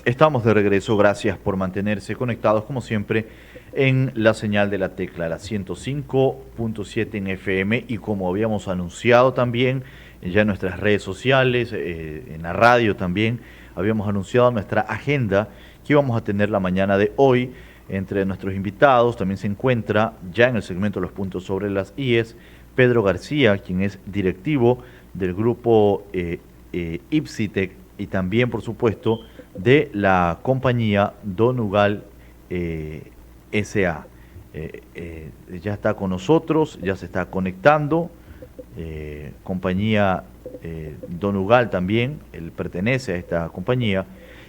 Estamos de regreso, gracias por mantenerse conectados como siempre en la señal de la tecla, la 105.7 en FM y como habíamos anunciado también ya en nuestras redes sociales, en la radio también, habíamos anunciado nuestra agenda que íbamos a tener la mañana de hoy. Entre nuestros invitados también se encuentra ya en el segmento de los puntos sobre las IES, Pedro García, quien es directivo del grupo Ipsitec y también, por supuesto, de la compañía Donugal SA. Ya está con nosotros, ya se está conectando. Compañía Donugal también, él pertenece a esta compañía.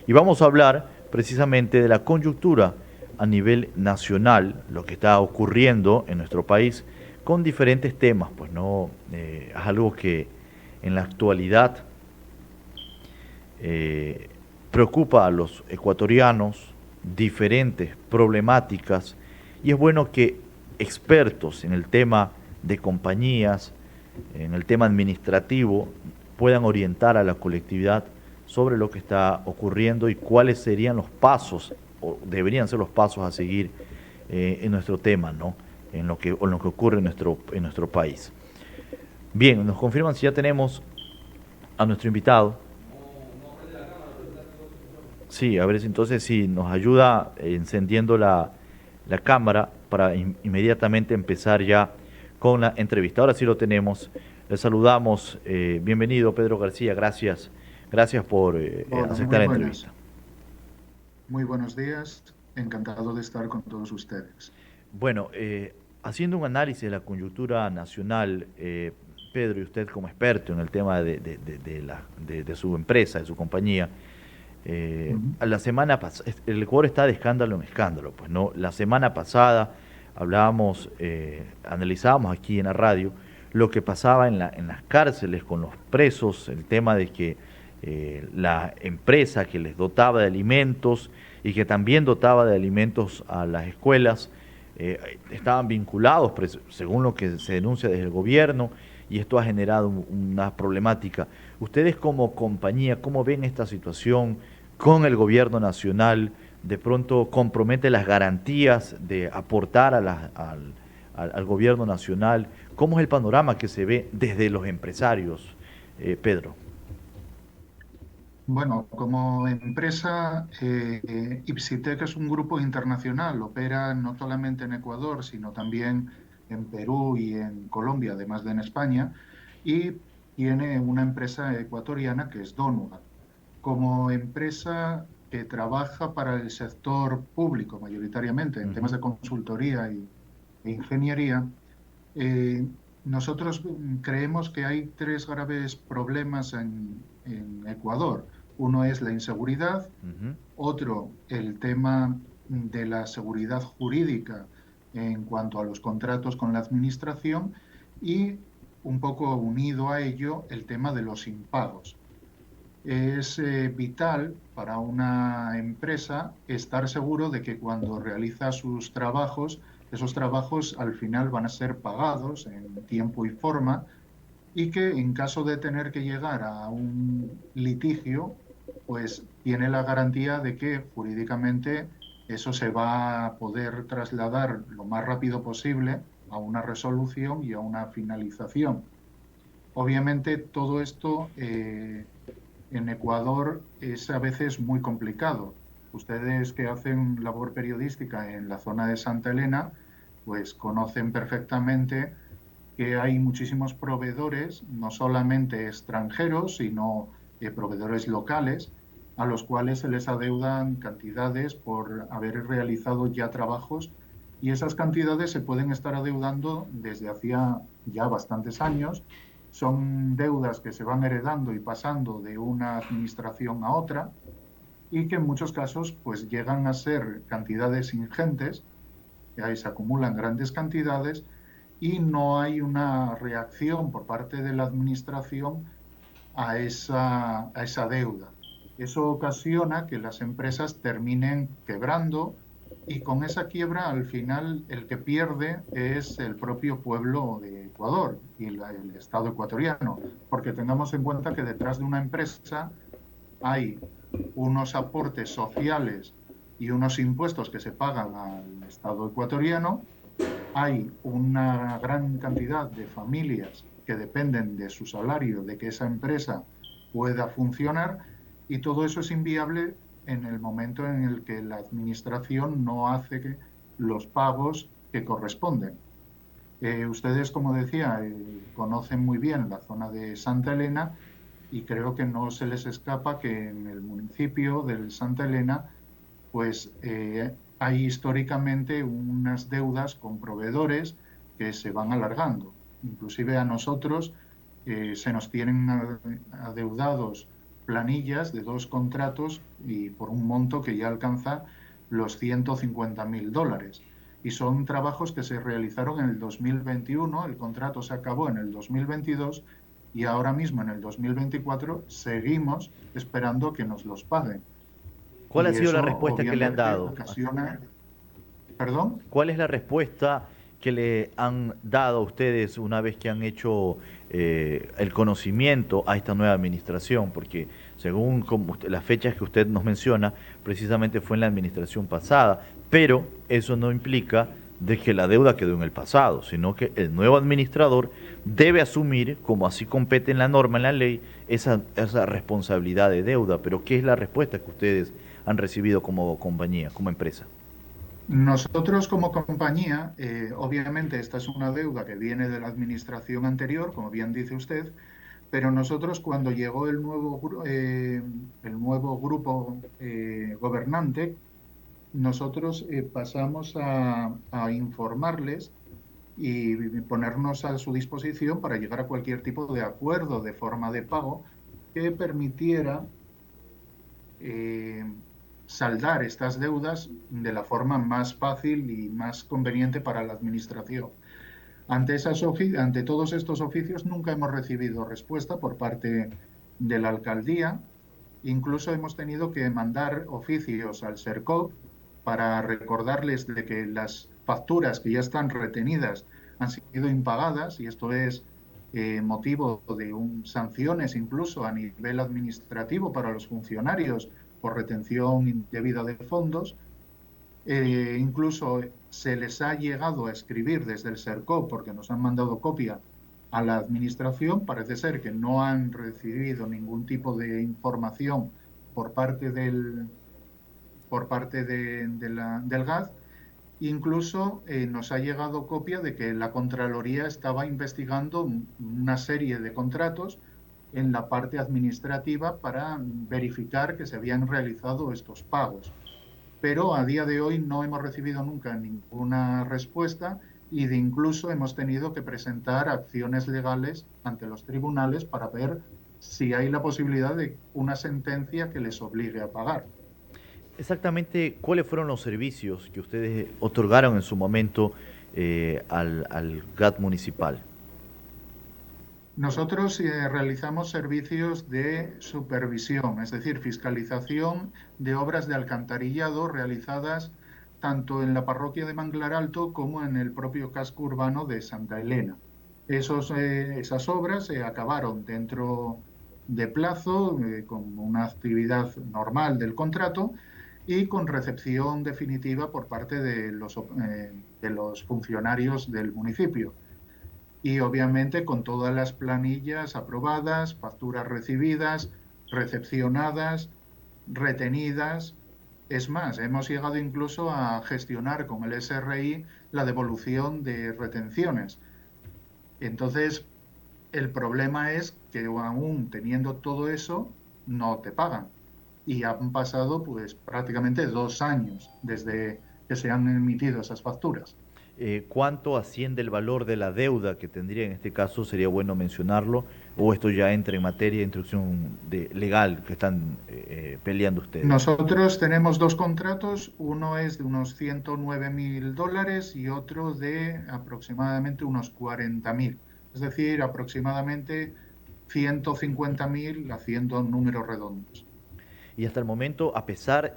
Y vamos a hablar precisamente de la coyuntura a nivel nacional, lo que está ocurriendo en nuestro país con diferentes temas. Pues no es algo que en la actualidad eh, preocupa a los ecuatorianos, diferentes problemáticas, y es bueno que expertos en el tema de compañías, en el tema administrativo, puedan orientar a la colectividad sobre lo que está ocurriendo y cuáles serían los pasos, o deberían ser los pasos a seguir en nuestro tema, ¿no? En lo que ocurre en nuestro país. Bien, nos confirman si ya tenemos a nuestro invitado. Sí, a ver si entonces si nos ayuda encendiendo la cámara para inmediatamente empezar ya con la entrevista. Ahora sí lo tenemos. Le saludamos. Bienvenido, Pedro García. Gracias. Gracias por Hola, aceptar muy la buenas. entrevista. Muy buenos días. Encantado de estar con todos ustedes. Bueno, haciendo un análisis de la coyuntura nacional, Pedro, y usted como experto en el tema de su empresa, de su compañía, Ujú. a la semana pasada, el Ecuador está de escándalo en escándalo, pues no. La semana pasada hablábamos, analizábamos aquí en la radio lo que pasaba en las cárceles con los presos, el tema de que la empresa que les dotaba de alimentos y que también dotaba de alimentos a las escuelas estaban vinculados, según lo que se denuncia desde el gobierno, y esto ha generado una problemática. Ustedes como compañía, ¿cómo ven esta situación con el gobierno nacional? De pronto compromete las garantías de aportar al gobierno nacional. ¿Cómo es el panorama que se ve desde los empresarios, Pedro? Bueno, como empresa, Ipsitec es un grupo internacional. Opera no solamente en Ecuador, sino también en Perú y en Colombia, además de en España. Y tiene una empresa ecuatoriana que es Donugal. Como empresa que trabaja para el sector público, mayoritariamente, en temas Ujú. de consultoría e ingeniería. Eh, Nosotros creemos que hay tres graves problemas en Ecuador. Uno es la inseguridad, Ujú. otro el tema de la seguridad jurídica en cuanto a los contratos con la administración y un poco unido a ello el tema de los impagos. Es vital para una empresa estar seguro de que cuando realiza sus trabajos, esos trabajos al final van a ser pagados en tiempo y forma y que en caso de tener que llegar a un litigio, pues tiene la garantía de que jurídicamente eso se va a poder trasladar lo más rápido posible a una resolución y a una finalización. Obviamente todo esto en Ecuador es a veces muy complicado. Ustedes que hacen labor periodística en la zona de Santa Elena, pues conocen perfectamente que hay muchísimos proveedores, no solamente extranjeros, sino proveedores locales, a los cuales se les adeudan cantidades por haber realizado ya trabajos y esas cantidades se pueden estar adeudando desde hacía ya bastantes años. Son deudas que se van heredando y pasando de una administración a otra y que en muchos casos pues llegan a ser cantidades ingentes, que ahí se acumulan grandes cantidades y no hay una reacción por parte de la administración a esa deuda. Eso ocasiona que las empresas terminen quebrando y con esa quiebra al final el que pierde es el propio pueblo de Ecuador y el Estado ecuatoriano, porque tengamos en cuenta que detrás de una empresa hay unos aportes sociales y unos impuestos que se pagan al Estado ecuatoriano. Hay una gran cantidad de familias que dependen de su salario, de que esa empresa pueda funcionar, y todo eso es inviable en el momento en el que la administración no hace los pagos que corresponden. Ustedes, como decía, conocen muy bien la zona de Santa Elena, y creo que no se les escapa que en el municipio de Santa Elena pues hay históricamente unas deudas con proveedores que se van alargando. Inclusive a nosotros se nos tienen adeudados planillas de 2 contratos y por un monto que ya alcanza los $150.000. Y son trabajos que se realizaron en el 2021, el contrato se acabó en el 2022 y ahora mismo en el 2024 seguimos esperando que nos los paguen. ¿Cuál ha Y sido la eso respuesta que le han obviamente dado? ocasiona, perdón, ¿Cuál es la respuesta que le han dado a ustedes una vez que han hecho el conocimiento a esta nueva administración? Porque según las fechas que usted nos menciona, precisamente fue en la administración pasada, pero eso no implica de que la deuda quedó en el pasado, sino que el nuevo administrador debe asumir, como así compete en la norma, en la ley, esa responsabilidad de deuda. Pero ¿qué es la respuesta que ustedes han recibido como compañía, como empresa? nosotros como compañía, obviamente esta es una deuda que viene de la administración anterior, como bien dice usted, pero nosotros cuando llegó el nuevo grupo gobernante, nosotros pasamos a informarles y ponernos a su disposición para llegar a cualquier tipo de acuerdo de forma de pago que permitiera eh, saldar estas deudas de la forma más fácil y más conveniente para la administración. Ante todos estos oficios nunca hemos recibido respuesta por parte de la alcaldía. Incluso hemos tenido que mandar oficios al SERCOP para recordarles de que las facturas que ya están retenidas han sido impagadas, y esto es motivo de sanciones incluso a nivel administrativo para los funcionarios por retención indebida de fondos. Incluso se les ha llegado a escribir desde el SERCOP, porque nos han mandado copia a la administración. Parece ser que no han recibido ningún tipo de información por parte del GAD. Incluso nos ha llegado copia de que la Contraloría estaba investigando una serie de contratos en la parte administrativa para verificar que se habían realizado estos pagos. Pero a día de hoy no hemos recibido nunca ninguna respuesta, y de incluso hemos tenido que presentar acciones legales ante los tribunales para ver si hay la posibilidad de una sentencia que les obligue a pagar. Exactamente, ¿cuáles fueron los servicios que ustedes otorgaron en su momento al GAT municipal? Nosotros realizamos servicios de supervisión, es decir, fiscalización de obras de alcantarillado realizadas tanto en la parroquia de Manglar Alto como en el propio casco urbano de Santa Elena. Esas obras se acabaron dentro de plazo, con una actividad normal del contrato y con recepción definitiva por parte de los funcionarios del municipio. Y obviamente con todas las planillas aprobadas, facturas recibidas, recepcionadas, retenidas. Es más, hemos llegado incluso a gestionar con el SRI la devolución de retenciones. Entonces, el problema es que aún teniendo todo eso, no te pagan. Y han pasado pues prácticamente 2 años desde que se han emitido esas facturas. ¿Cuánto asciende el valor de la deuda que tendría en este caso? Sería bueno mencionarlo, o esto ya entra en materia de instrucción legal que están peleando ustedes. Nosotros tenemos 2 contratos, uno es de unos $109.000 y otro de aproximadamente unos 40.000, es decir, aproximadamente 150.000 haciendo números redondos. Y hasta el momento, a pesar,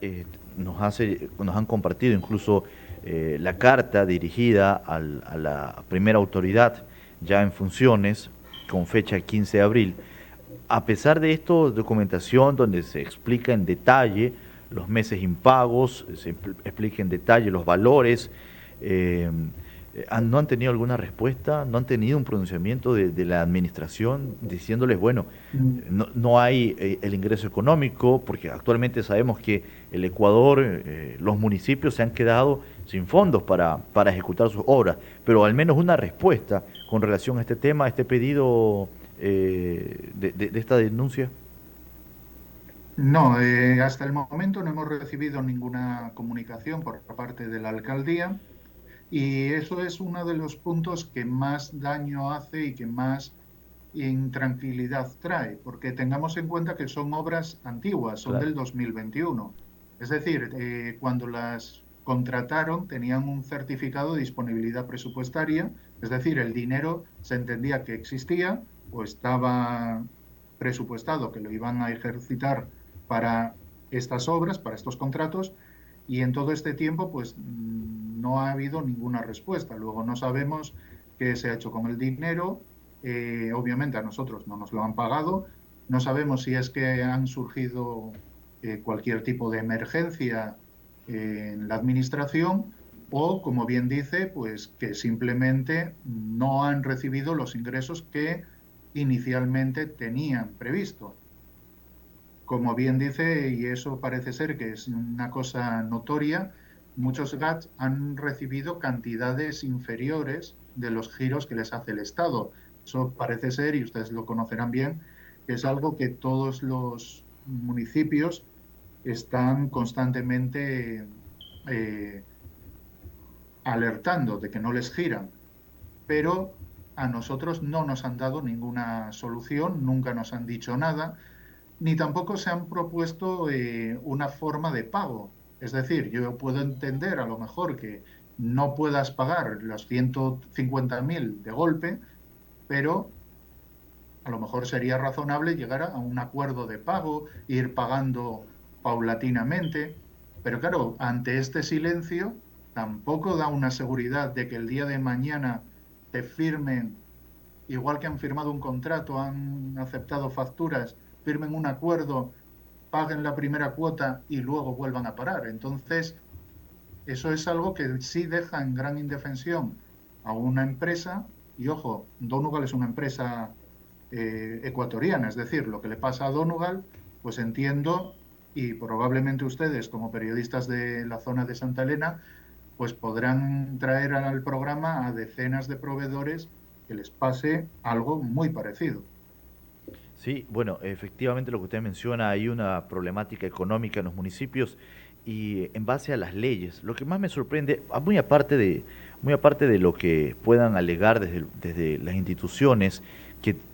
nos han compartido incluso la carta dirigida a la primera autoridad ya en funciones, con fecha 15 de abril, a pesar de esto, documentación donde se explica en detalle los meses impagos, se explica en detalle los valores, eh, ¿no han tenido alguna respuesta? ¿No han tenido un pronunciamiento de la administración diciéndoles, bueno, Mm, no hay el ingreso económico, porque actualmente sabemos que el Ecuador, los municipios se han quedado sin fondos para ejecutar sus obras, pero al menos una respuesta con relación a este tema, a este pedido de esta denuncia? No, hasta el momento no hemos recibido ninguna comunicación por parte de la alcaldía y eso es uno de los puntos que más daño hace y que más intranquilidad trae, porque tengamos en cuenta que son obras antiguas, son Claro. del 2021. Es decir, cuando las contrataron tenían un certificado de disponibilidad presupuestaria, es decir, el dinero se entendía que existía o estaba presupuestado que lo iban a ejercitar para estas obras, para estos contratos, y en todo este tiempo pues no ha habido ninguna respuesta. Luego no sabemos qué se ha hecho con el dinero. Obviamente a nosotros no nos lo han pagado. No sabemos si es que han surgido cualquier tipo de emergencia en la administración o, como bien dice, pues que simplemente no han recibido los ingresos que inicialmente tenían previsto. Como bien dice, y eso parece ser que es una cosa notoria, muchos GATS han recibido cantidades inferiores de los giros que les hace el Estado. Eso parece ser, y ustedes lo conocerán bien, que es algo que todos los municipios están constantemente eh, alertando de que no les giran, pero a nosotros no nos han dado ninguna solución, nunca nos han dicho nada ni tampoco se han propuesto una forma de pago. Es decir, yo puedo entender a lo mejor que no puedas pagar los 150.000 de golpe, pero a lo mejor sería razonable llegar a un acuerdo de pago, ir pagando paulatinamente. Pero claro, ante este silencio, tampoco da una seguridad de que el día de mañana te firmen igual que han firmado un contrato, han aceptado facturas, firmen un acuerdo, paguen la primera cuota y luego vuelvan a parar. Entonces, eso es algo que sí deja en gran indefensión a una empresa, y ojo, Donugal es una empresa ecuatoriana, es decir, lo que le pasa a Donugal, pues entiendo, y probablemente ustedes como periodistas de la zona de Santa Elena, pues podrán traer al programa a decenas de proveedores que les pase algo muy parecido. Sí, bueno, efectivamente lo que usted menciona, hay una problemática económica en los municipios y en base a las leyes. Lo que más me sorprende, muy aparte de lo que puedan alegar desde las instituciones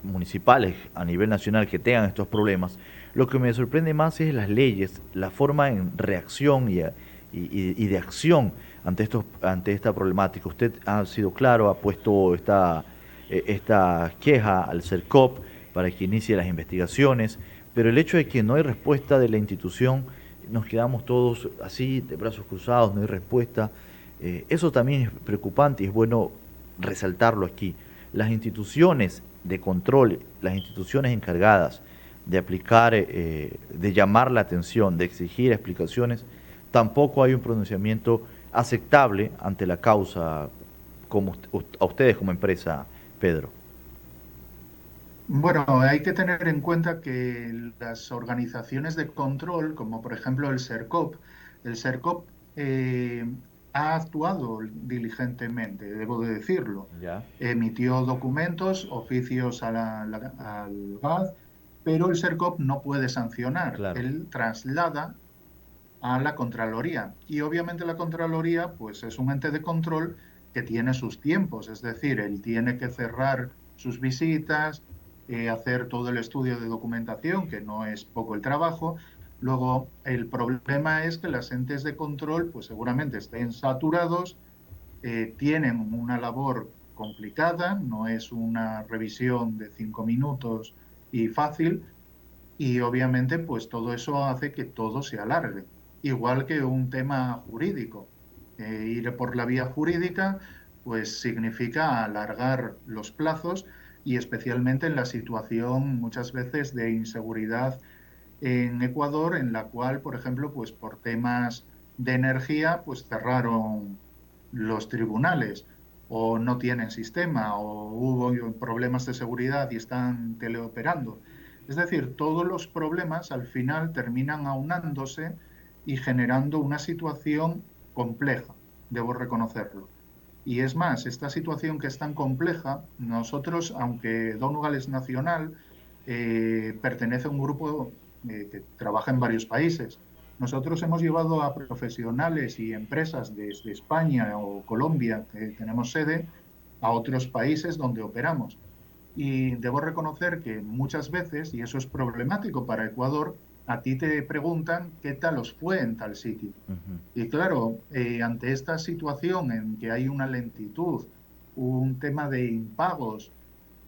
municipales a nivel nacional que tengan estos problemas, lo que me sorprende más es las leyes, la forma en reacción y de acción ante esta problemática. Usted ha sido claro, ha puesto esta queja al CERCOP para que inicie las investigaciones, pero el hecho de que no hay respuesta de la institución, nos quedamos todos así, de brazos cruzados, no hay respuesta. Eso también es preocupante y es bueno resaltarlo aquí. Las instituciones de control, las instituciones encargadas de aplicar, de llamar la atención, de exigir explicaciones, tampoco hay un pronunciamiento aceptable ante la causa como a ustedes como empresa, Pedro. Bueno, hay que tener en cuenta que las organizaciones de control, como por ejemplo el CERCOP ha actuado diligentemente, debo de decirlo. Ya, Emitió documentos, oficios al GAD, pero el CERCOP no puede sancionar. claro. Él traslada a la Contraloría. Y obviamente la Contraloría, pues es un ente de control que tiene sus tiempos, es decir, él tiene que cerrar sus visitas, hacer todo el estudio de documentación, que no es poco el trabajo. Luego, el problema es que las entes de control, pues seguramente estén saturados, tienen una labor complicada, no es una revisión de 5 minutos y fácil, y obviamente, pues todo eso hace que todo se alargue, igual que un tema jurídico. Ir por la vía jurídica, pues significa alargar los plazos y especialmente en la situación muchas veces de inseguridad en Ecuador, en la cual, por ejemplo, pues por temas de energía, pues cerraron los tribunales o no tienen sistema o hubo problemas de seguridad y están teleoperando. Es decir, todos los problemas al final terminan aunándose y generando una situación compleja, debo reconocerlo. Y es más, esta situación que es tan compleja, nosotros, aunque Donegal es nacional, pertenece a un grupo que trabaja en varios países. Nosotros hemos llevado a profesionales y empresas desde España o Colombia, que tenemos sede, a otros países donde operamos. Y debo reconocer que muchas veces, y eso es problemático para Ecuador, a ti te preguntan qué tal os fue en tal sitio. Ujú. Y claro, ante esta situación en que hay una lentitud, un tema de impagos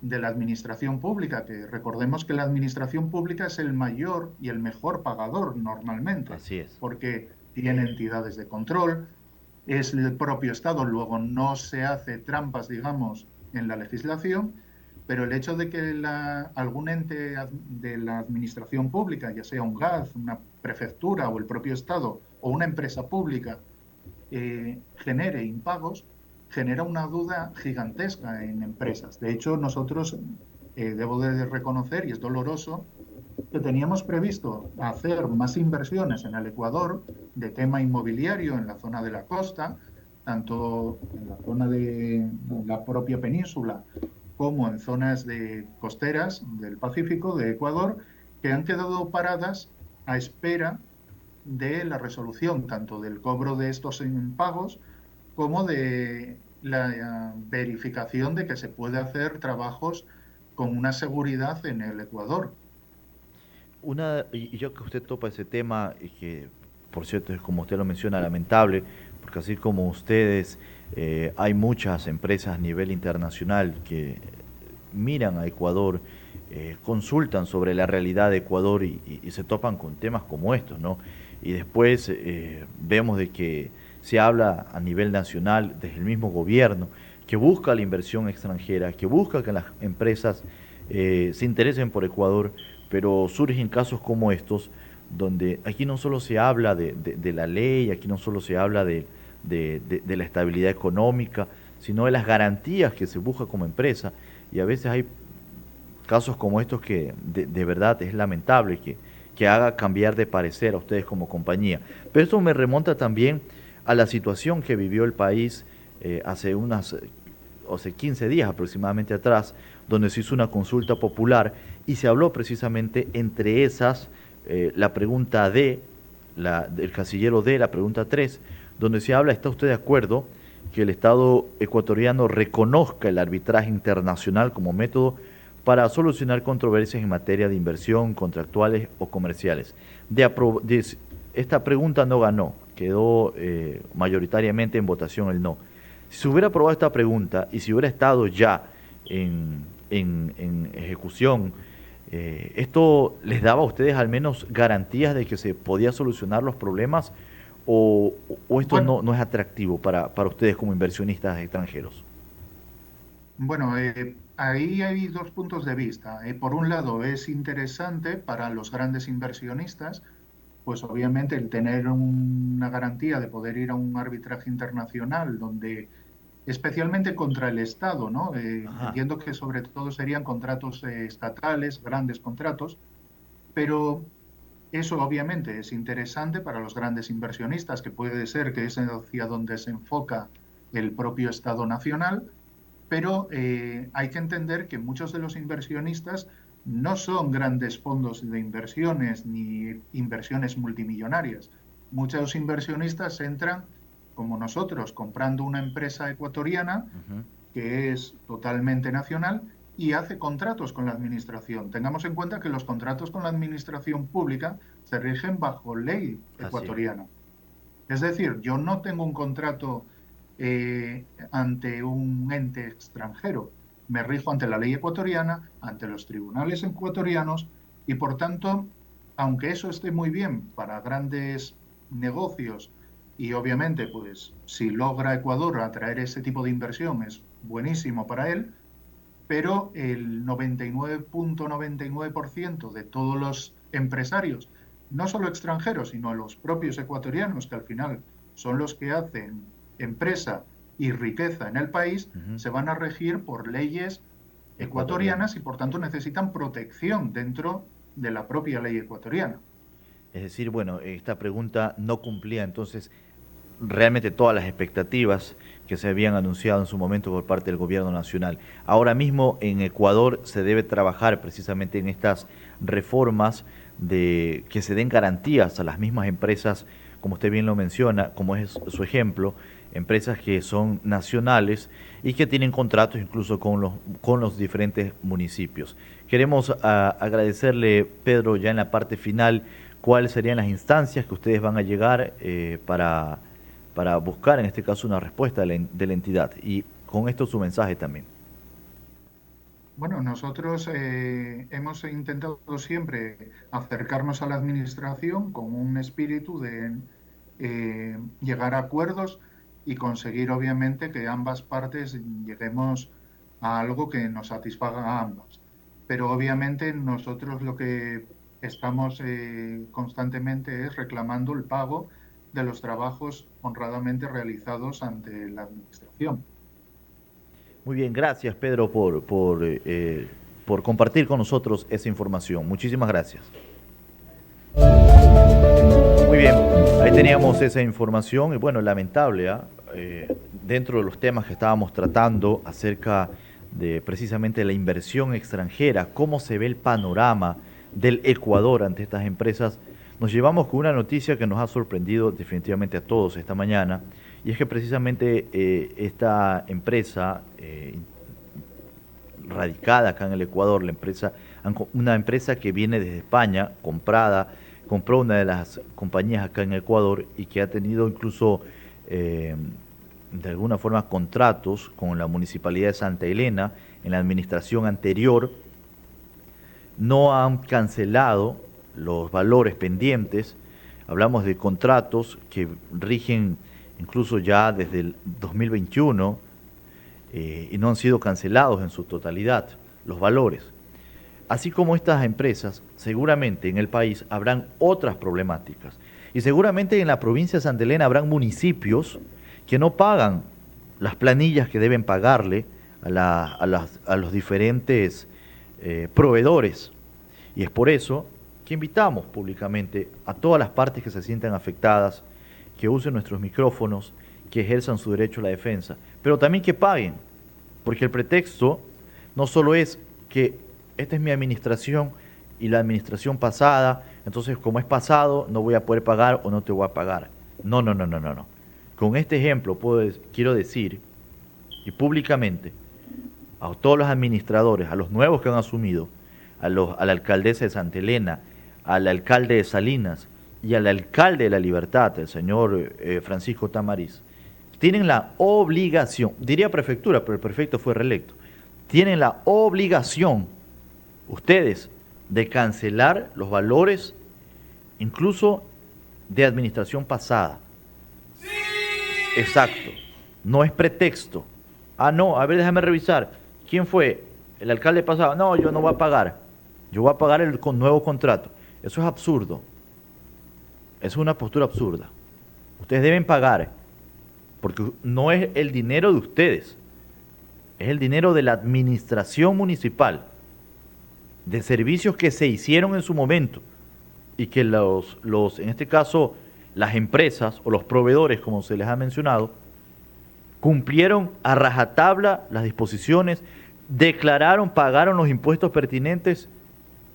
de la administración pública, que recordemos que la administración pública es el mayor y el mejor pagador normalmente, Así es. porque tiene entidades de control, es el propio Estado, luego no se hace trampas, digamos, en la legislación, pero el hecho de que algún ente de la administración pública, ya sea un GAZ, una prefectura o el propio Estado o una empresa pública, genere impagos, genera una duda gigantesca en empresas. De hecho, nosotros, debo de reconocer, y es doloroso, que teníamos previsto hacer más inversiones en el Ecuador de tema inmobiliario en la zona de la costa, tanto en la zona de la propia península como en zonas de costeras del Pacífico de Ecuador, que han quedado paradas a espera de la resolución tanto del cobro de estos impagos como de la verificación de que se puede hacer trabajos con una seguridad en el Ecuador. Y yo que usted topa ese tema, y que por cierto es como usted lo menciona, lamentable, porque así como ustedes, hay muchas empresas a nivel internacional que miran a Ecuador, consultan sobre la realidad de Ecuador y se topan con temas como estos, ¿no? Y después vemos de que se habla a nivel nacional desde el mismo gobierno que busca la inversión extranjera, que busca que las empresas se interesen por Ecuador, pero surgen casos como estos, donde aquí no solo se habla de la ley, aquí no solo se habla de la estabilidad económica, sino de las garantías que se busca como empresa, y a veces hay casos como estos que de verdad es lamentable que haga cambiar de parecer a ustedes como compañía. Pero esto me remonta también a la situación que vivió el país hace 15 días aproximadamente atrás, donde se hizo una consulta popular y se habló precisamente entre esas, la pregunta D, del casillero D, la pregunta 3, donde se habla, ¿está usted de acuerdo que el Estado ecuatoriano reconozca el arbitraje internacional como método para solucionar controversias en materia de inversión, contractuales o comerciales? Esta pregunta no ganó, quedó mayoritariamente en votación el no. Si se hubiera aprobado esta pregunta y si hubiera estado ya en ejecución, ¿esto les daba a ustedes al menos garantías de que se podía solucionar los problemas o esto Bueno, no es atractivo para ustedes como inversionistas extranjeros? bueno, ahí hay dos puntos de vista. Por un lado, es interesante para los grandes inversionistas, pues obviamente el tener una garantía de poder ir a un arbitraje internacional donde especialmente contra el Estado, ¿no? Ajá. Entiendo que sobre todo serían contratos estatales, grandes contratos, pero eso obviamente es interesante para los grandes inversionistas, que puede ser que es hacia donde se enfoca el propio Estado nacional, pero hay que entender que muchos de los inversionistas no son grandes fondos de inversiones ni inversiones multimillonarias. Muchos inversionistas entran, como nosotros, comprando una empresa ecuatoriana Ujú. que es totalmente nacional y hace contratos con la administración. Tengamos en cuenta que los contratos con la administración pública se rigen bajo ley Así es. ecuatoriana. Es decir, yo no tengo un contrato ante un ente extranjero. Me rijo ante la ley ecuatoriana, ante los tribunales ecuatorianos y, por tanto, aunque eso esté muy bien para grandes negocios y obviamente, pues si logra Ecuador atraer ese tipo de inversión es buenísimo para él, pero el 99,99% de todos los empresarios, no solo extranjeros, sino los propios ecuatorianos, que al final son los que hacen empresa y riqueza en el país, se van a regir por leyes ecuatorianas y por tanto necesitan protección dentro de la propia ley ecuatoriana. Es decir, bueno, esta pregunta no cumplía entonces realmente todas las expectativas que se habían anunciado en su momento por parte del gobierno nacional. Ahora mismo en Ecuador se debe trabajar precisamente en estas reformas de que se den garantías a las mismas empresas, como usted bien lo menciona, como es su ejemplo, empresas que son nacionales y que tienen contratos incluso con los diferentes municipios. Queremos agradecerle, Pedro, ya en la parte final, cuáles serían las instancias que ustedes van a llegar para buscar en este caso una respuesta de la entidad, y con esto su mensaje también. Bueno, nosotros hemos intentado siempre acercarnos a la administración con un espíritu de llegar a acuerdos y conseguir obviamente que ambas partes lleguemos a algo que nos satisfaga a ambas. Pero obviamente nosotros lo que estamos constantemente es reclamando el pago de los trabajos honradamente realizados ante la administración. Muy bien, gracias Pedro por compartir con nosotros esa información. Muchísimas gracias. Muy bien, ahí teníamos esa información y bueno, lamentable, dentro de los temas que estábamos tratando acerca de precisamente la inversión extranjera, cómo se ve el panorama del Ecuador ante estas empresas, nos llevamos con una noticia que nos ha sorprendido definitivamente a todos esta mañana, y es que precisamente esta empresa radicada acá en el Ecuador, una empresa que viene desde España, compró una de las compañías acá en Ecuador y que ha tenido incluso de alguna forma contratos con la Municipalidad de Santa Elena en la administración anterior. No han cancelado los valores pendientes. Hablamos de contratos que rigen incluso ya desde el 2021 y no han sido cancelados en su totalidad los valores. Así como estas empresas, seguramente en el país habrán otras problemáticas y seguramente en la provincia de Santa Elena habrán municipios que no pagan las planillas que deben pagarle a los diferentes proveedores. Y es por eso que invitamos públicamente a todas las partes que se sientan afectadas, que usen nuestros micrófonos, que ejerzan su derecho a la defensa, pero también que paguen, porque el pretexto no solo es que esta es mi administración y la administración pasada, entonces como es pasado no voy a poder pagar o no te voy a pagar. No, no, no, no, no, no. Con este ejemplo quiero decir, y públicamente, a todos los administradores, a los nuevos que han asumido, a la alcaldesa de Santa Elena, al alcalde de Salinas y al alcalde de La Libertad, el señor Francisco Tamariz, tienen la obligación, diría prefectura, pero el prefecto fue reelecto, tienen la obligación, ustedes, de cancelar los valores, incluso de administración pasada. ¡Sí! Exacto, no es pretexto. Ah, no, a ver, déjame revisar. ¿Quién fue? ¿El alcalde pasado? No, yo no voy a pagar. Yo voy a pagar el nuevo contrato. Eso es absurdo. Es una postura absurda. Ustedes deben pagar, porque no es el dinero de ustedes, es el dinero de la administración municipal, de servicios que se hicieron en su momento y que en este caso, las empresas o los proveedores, como se les ha mencionado, cumplieron a rajatabla las disposiciones, declararon, pagaron los impuestos pertinentes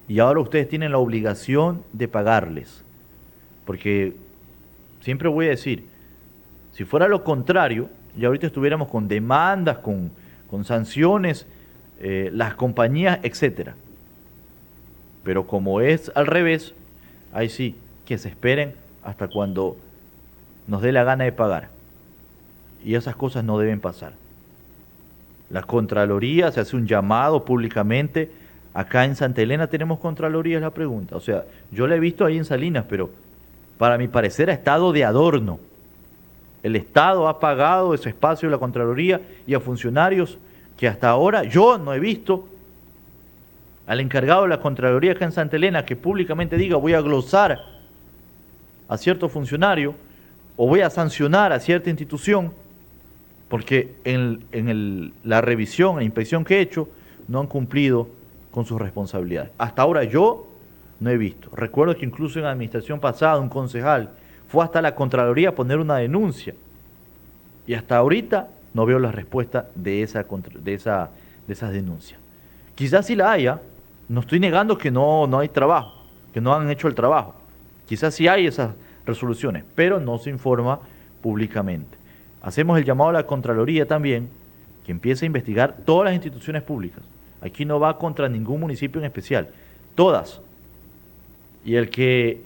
y ahora ustedes tienen la obligación de pagarles. Porque siempre voy a decir, si fuera lo contrario, ya ahorita estuviéramos con demandas, con sanciones, las compañías, etcétera. Pero como es al revés, ahí sí, que se esperen hasta cuando nos dé la gana de pagar. Y esas cosas no deben pasar. La Contraloría se hace un llamado públicamente. Acá en Santa Elena tenemos Contraloría, es la pregunta. O sea, yo la he visto ahí en Salinas, pero para mi parecer ha estado de adorno. El Estado ha pagado ese espacio de la Contraloría y a funcionarios que hasta ahora yo no he visto al encargado de la Contraloría acá en Santa Elena que públicamente diga voy a glosar a cierto funcionario o voy a sancionar a cierta institución, porque en la revisión, la inspección que he hecho, no han cumplido con sus responsabilidades. Hasta ahora yo no he visto. Recuerdo que incluso en la administración pasada un concejal fue hasta la Contraloría a poner una denuncia y hasta ahorita no veo la respuesta de esas denuncias. Quizás sí la haya, no estoy negando que no hay trabajo, que no han hecho el trabajo. Quizás sí hay esas resoluciones, pero no se informa públicamente. Hacemos el llamado a la Contraloría también, que empiece a investigar todas las instituciones públicas. Aquí no va contra ningún municipio en especial, todas. Y el que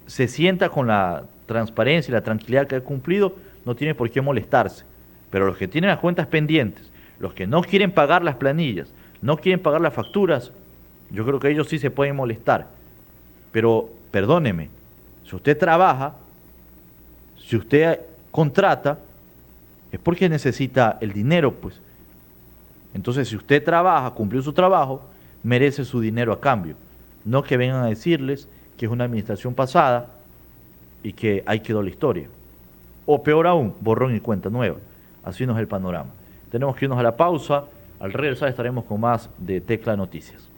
se sienta con la transparencia y la tranquilidad que ha cumplido, no tiene por qué molestarse. Pero los que tienen las cuentas pendientes, los que no quieren pagar las planillas, no quieren pagar las facturas, yo creo que ellos sí se pueden molestar. Pero perdóneme, si usted trabaja, si usted contrata, es porque necesita el dinero, pues. Entonces, si usted trabaja, cumplió su trabajo, merece su dinero a cambio. No que vengan a decirles que es una administración pasada y que ahí quedó la historia. O peor aún, borrón y cuenta nueva. Así no es el panorama. Tenemos que irnos a la pausa. Al regresar estaremos con más de Tecla Noticias.